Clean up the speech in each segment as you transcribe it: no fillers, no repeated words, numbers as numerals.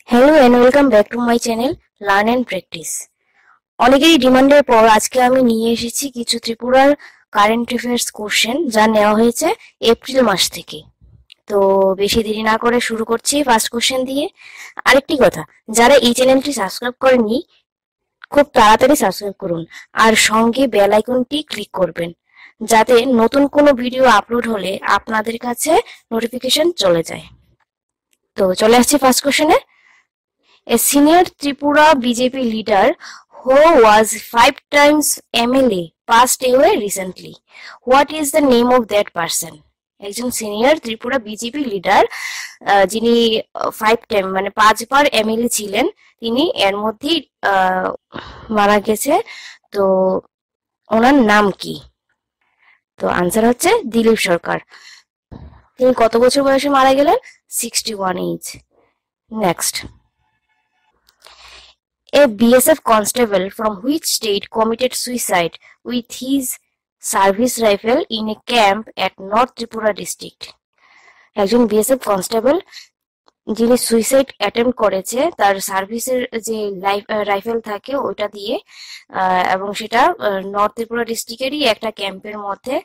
Hello and welcome back to my channel Learn and Practice. অনেকেরই ডিমান্ডের পর আজকে আমি নিয়ে এসেছি কিছু ত্রিপুরার কারেন্ট অ্যাফেয়ার্স কোশ্চেন যা নেওয়া হয়েছে এপ্রিল মাস থেকে। তো বেশি দেরি না করে শুরু করছি ফার্স্ট কোশ্চেন দিয়ে। আরেকটি কথা, যারা এই চ্যানেলটি সাবস্ক্রাইব করেননি খুব তাড়াতাড়ি সাবস্ক্রাইব করুন আর সঙ্গে বেল আইকনটি ক্লিক করবেন যাতে নতুন কোনো ভিডিও আপলোড হলে আপনাদের কাছে নোটিফিকেশন চলে যায়। তো চলে আসছি ফার্স্ট কোশ্চেনে। A senior Tripura BJP leader who was 5 times MLA passed away recently. What is the name of that person? একজন সিনিয়র ত্রিপুরা বিজেপি লিডার যিনি 5 টাইম মানে 5 বার এমএলএ ছিলেন, তিনি এর মধ্যেই মারা গেছে। তো ওনার নাম কি? তো আনসার হচ্ছে দিলীপ সরকার। তিনি কত বছর বয়সে মারা গেলেন? 61 age. Next, a BSF Constable from which state committed suicide with his service rifle in a camp at North Tripura District? একজন BSF কনস্টেবল যিনি সুইসাইড অ্যাটেম্প্ট করেছে তার সার্ভিসের যে রাইফেল থাকে ওইটা দিয়ে, এবং সেটা নর্থ ত্রিপুরা ডিস্ট্রিক্টেরই একটা ক্যাম্পের মধ্যে।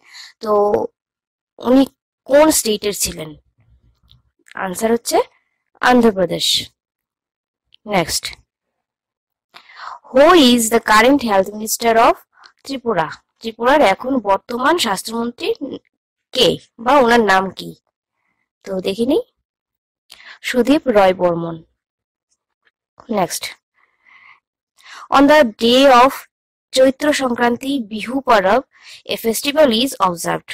তো উনি কোন স্টেটের ছিলেন? আনসার হচ্ছে Andhra Pradesh. Next, Who is the current health minister of Tripura? ত্রিপুরার এখন বর্তমান স্বাস্থ্যমন্ত্রী কে বা ওনার নাম কি? তো দেখিনি, Sudip Roy Barman. Next, on the day of Chaitra Sankranti Bihu Parav, a festival is observed.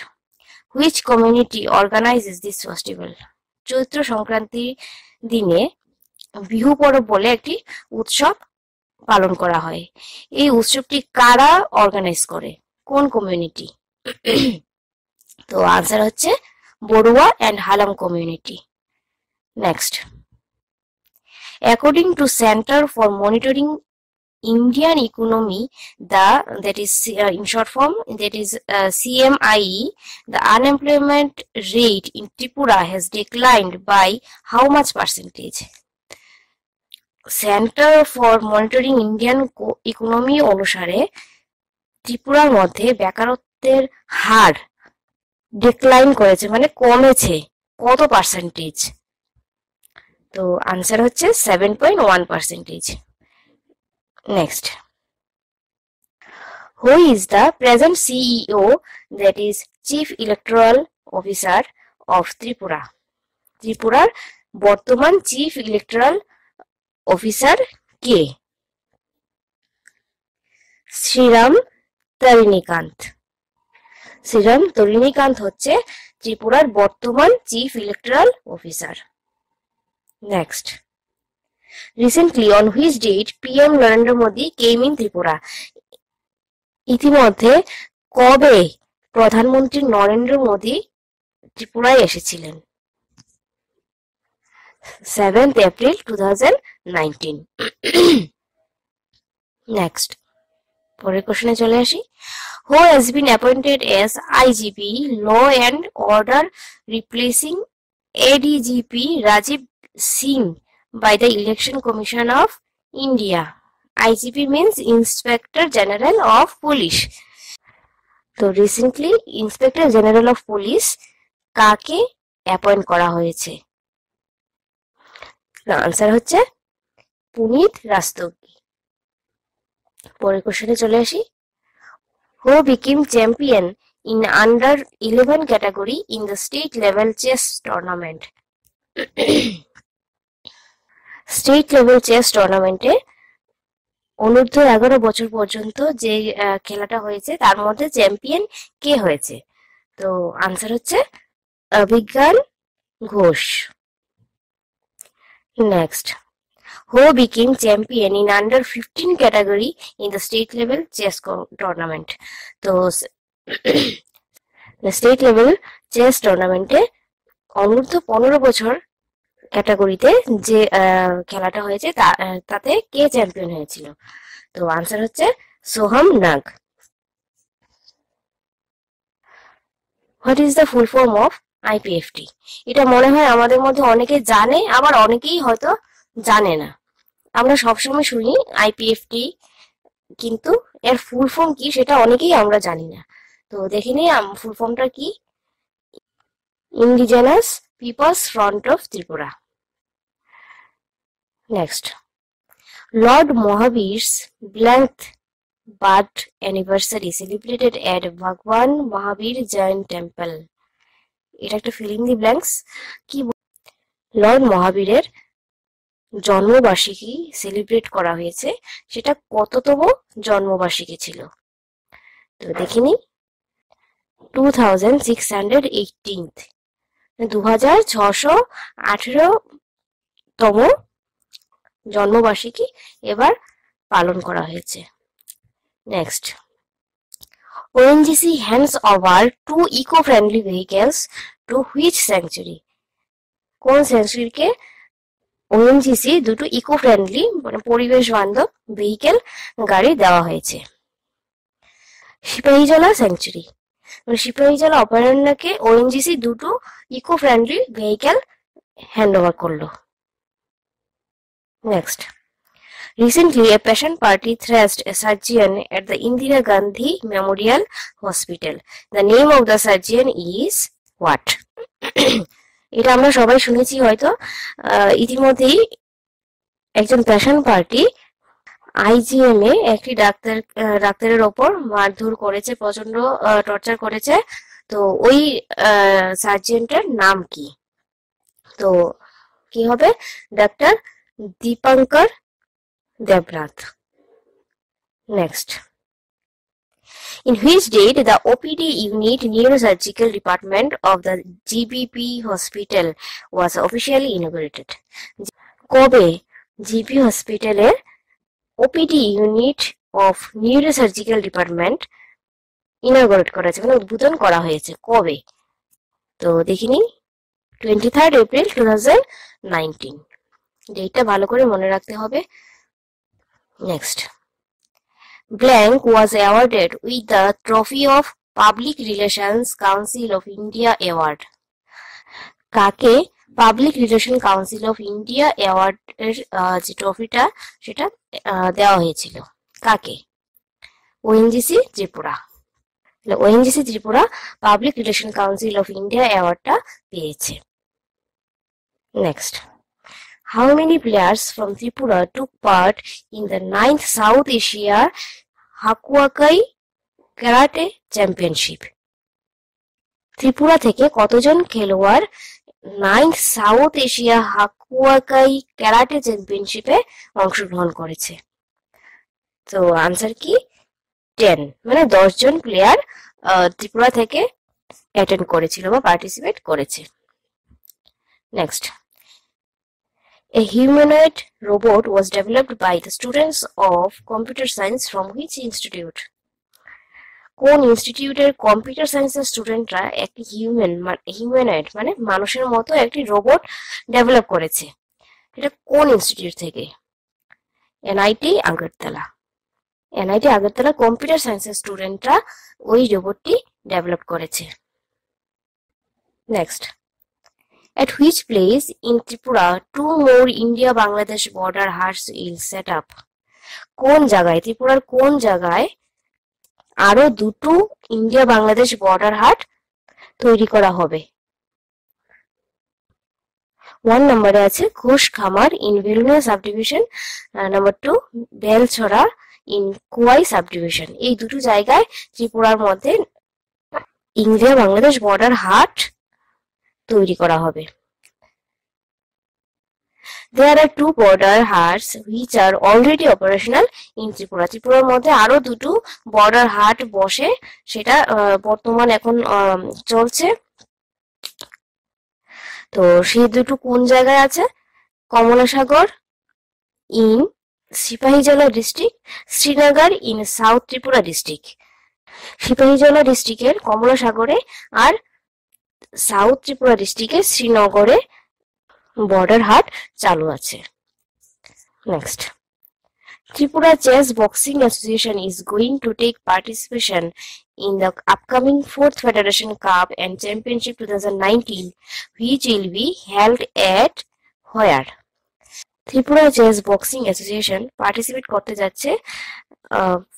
Which community organizes this festival? চৈত্র সংক্রান্তির দিনে বিহু পরব বলে একটি উৎসব পালন করা হয়। এই উৎসবটি কারা অর্গানাইজ করে? কোন কমিউনিটি? তো আনসার হচ্ছে Barua and Halam community. Next, according to centre for monitoring Indian economy, that is in short form, that is CMIE, the unemployment rate in Tripura has declined by how much percentage? Centre for monitoring Indian economy অনুসারে ত্রিপুরার মধ্যে বেকারত্বের হার decline করেছে মানে কমেছে কত percentage? তো answer হচ্ছে 7.1%। Next, who is the present CEO, that is chief electoral officer of Tripura? ত্রিপুরার বর্তমান চিফ ইলেকট্রাল অফিসার কে? শ্রীরাম তরিণীকান্ত। শ্রীরাম তরিণীকান্ত হচ্ছে ত্রিপুরার বর্তমান chief electoral officer. Next, recently on which date PM Narendra Modi came in Tripura? ইতিমধ্যে কবে প্রধানমন্ত্রী নরেন্দ্র মোদী ত্রিপুরায় এসেছিলেন? 7th April 2019। নেক্সট, পরের কোশ্চেনে চলে আসি। Who has been appointed as IGP Law and Order replacing ADGP Rajiv Singh by the Election Commission of India? IGP means Inspector General of Police. তো recently inspector general of police কাকে appoint করা হয়েছে? Answer হচ্ছে পুনিত রাস্তোগি। পরের কোশ্চেনে চলে আসি। Who became champion in under 11 category in the state level chess tournament? State level chess টুর্নামেন্টে অনূর্ধ্ব 11 বছর পর্যন্ত যে খেলাটা হয়েছে তার মধ্যে চ্যাম্পিয়ন কে হয়েছে? তো আনসার হচ্ছে অভিজ্ঞান Ghosh. Next, who became champion in under 15 category in the state level chess tournament? তো স্টেট লেভেল চেস টুর্নামেন্টে অনূর্ধ্ব 15 বছর ক্যাটাগরিতে যে খেলাটা হয়েছে তাতে কে চ্যাম্পিয়ন হয়েছিল? তো আনসার হচ্ছে Soham Nag. What is the full form of IPFT? এটা মনে হয় আমাদের মধ্যে অনেকে জানে, আবার অনেকেই হয়তো জানে না। আমরা সবসময় শুনি IPFT, কিন্তু এর ফুল ফর্ম কি সেটা অনেকেই আমরা জানি না। তো দেখে নিই ফুল ফর্মটা কি। Indigenous peoples front of Tripura. Next, lord Mahavir's blank birth anniversary celebrated at Bhagwan Mahavir Jain Temple. এটা একটা ফিলিং দি ব্ল্যাঙ্কস। কি লর্ড মহাবীরের জন্মবার্ষিকী সেলিব্রেট করা হয়েছে, সেটা কততম জন্মবার্ষিকী ছিল? তো দেখিনি, 2618th, 2618তম জন্মবার্ষিকী এবার পালন করা হয়েছে। Next, ONGC hands over 2 eco-friendly vehicles to which sanctuary? কোন স্যাংচুরিকে ONGC দুটো ইকো ফ্রেন্ডলি মানে পরিবেশ বান্ধব ভেহিকেল গাড়ি দেওয়া হয়েছে? সিপাহীজলা স্যাংচুরি, মানে সিপাহীজলা অভয়ারণ্যকে ONGC দুটো eco friendly vehicle hand over করলো। Next, recently a patient party thrashed a surgeon at the Indira Gandhi Memorial Hospital. The name of the surgeon is what? এটা আমরা সবাই শুনেছি হয়তো। ইতিমধ্যেই একজন পেশেন্ট পার্টি IGM এ একটি ডাক্তারের ওপর মারধর করেছে, প্রচন্ড টর্চার করেছে। তো ওই সার্জেন্টের নাম কি? তো কি হবে? Doctor Dipankar Debnath. Next, in which date the OPD unit Neurosurgical department of the GBP hospital was officially inaugurated? কবে GP হসপিটালের OPD unit of Neurosurgical department ইনঅগ্রেট করা হয়েছে, মানে উদ্বোধন করা হয়েছে কবে? তো দেখিনি, 23rd April 2019। ডেটটা ভালো করে মনে রাখতে হবে। Next, blank was awarded with the Trophy of Public Relations Council of India Award. কাকে public relation council of India award এর যে ট্রফিটা সেটা দেওয়া হয়েছিল? কাকে? ONGC Tripura. ONGC Tripura public relation council of India অ্যাওয়ার্ডটা পেয়েছে। Next, how many players from Tripura took part in the 9th South Asia Hakuakai Karate Championship? Tripura থেকে কতজন খেলোয়াড় 9th সাউথ এশিয়া হাকুয়াকাই ক্যারাটে চ্যাম্পিয়নশিপে অংশগ্রহণ করেছে? তো আনসার কি? 10, মানে 10 জন প্লেয়ার ত্রিপুরা থেকে অ্যাটেন্ড করেছিল বা পার্টিসিপেট করেছে। Next, a humanoid robot was developed by the students of computer science from which institute? কোন ইনস্টিটিউটের কম্পিউটার সায়েন্সের স্টুডেন্টরা একটি হিউম্যানয়েড মানে মানুষের মতো একটি রোবট ডেভেলপ করেছে? এটা কোন ইনস্টিটিউট থেকে? NIT Agartala. NIT Agartala computer সায়েন্সের স্টুডেন্টরা ওই রোবটটি ডেভেলপ করেছে। Next, at which place in Tripura 2 more India-Bangladesh Border Haats will set up? কোন জায়গায়, ত্রিপুরার কোন জায়গায় আরো দুটো ইন্ডিয়া বাংলাদেশ বর্ডার হাট তৈরি করা হবে? 1 নম্বরে আছে Ghosh Khamar in Belonia sub division, number 2 Belchhara in Kuai sub division. এই দুটো জায়গায় ত্রিপুরার মধ্যে ইন্ডিয়া বাংলাদেশ বর্ডার হাট তৈরি করা হবে। There are 2 border haats which are already operational in Tripura. ত্রিপুরার মধ্যে আরো দুটো বর্ডার হাট বসে, সেটা বর্তমান এখন চলছে। তো সেই দুটো কোন জায়গায় আছে? Kamalasagar in Sepahijala district, Srinagar in south Tripura district. Sepahijala ডিস্ট্রিক্টের কমলাসাগরে আর সাউথ ত্রিপুরা ডিস্ট্রিক্টের শ্রীনগরে বর্ডার হাট চালু আছে। Next, Tripura Chess Boxing Association is going to take participation in the upcoming 4th Federation Cup and Championship 2019, which will be held at where? Tripura chess boxing association participate করতে যাচ্ছে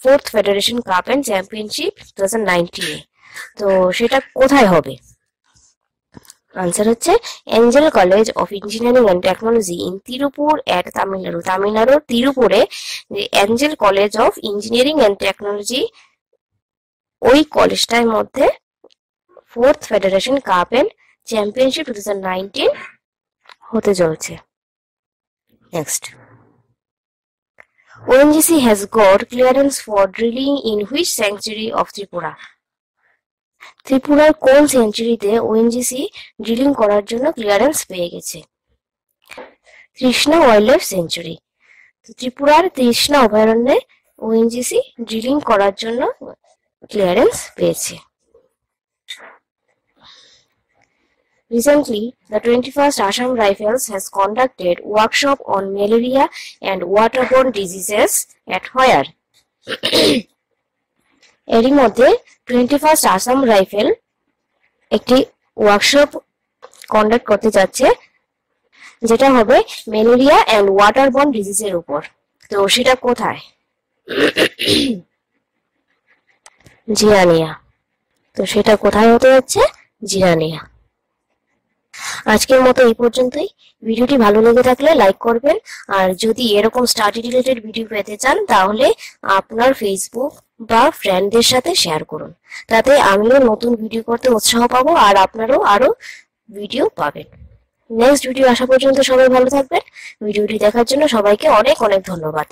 4th federation cup and championship 2019 এ। তো সেটা কোথায় হবে? Answer হচ্ছে Angel college of engineering and technology in Tiruppur at Tamil Nadu. তামিলনাড়ুর তিরুপুরে Angel college of engineering and technology, ওই কলেজটার মধ্যে 4th federation cup and championship 2019 হতে চলছে। Next, ONGC has got clearance for drilling in which sanctuary of Tripura? ত্রিপুরার কোন সেঞ্চুরিতে ONGC drilling করার জন্য ক্লিয়ারেন্স পেয়ে গেছে? তৃষ্ণা ওয়াইল্ড লাইফ সেঞ্চুরি। ত্রিপুরার তৃষ্ণা অভয়ারণ্যে ONGC ড্রিলিং করার জন্য ক্লিয়ারেন্স পেয়েছে। Recently, the 21st Assam Rifles has conducted workshop on malaria and waterborne diseases at where? এরই মধ্যে 21st আসাম রাইফেল একটি ওয়ার্কশপ কন্ডাক্ট করতে যাচ্ছে, যেটা হবে ম্যালেরিয়া এন্ড ওয়াটারবর্ন ডিজিজের উপর। তো সেটা কোথায়? জিরানিয়া। তো সেটা কোথায় হতে যাচ্ছে? জিরানিয়া। আজকের মতো এই পর্যন্তই। ভিডিওটি ভালো লেগে থাকলে লাইক করবেন, আর যদি এরকম স্টাডি রিলেটেড ভিডিও পেতে চান তাহলে আপনার ফেসবুক বা ফ্রেন্ডদের সাথে শেয়ার করুন, তাতে আমিও নতুন ভিডিও করতে উৎসাহ পাবো আর আপনারাও আরো ভিডিও পাবেন। নেক্সট ভিডিও আসা পর্যন্ত সবাই ভালো থাকবেন। ভিডিওটি দেখার জন্য সবাইকে অনেক অনেক ধন্যবাদ।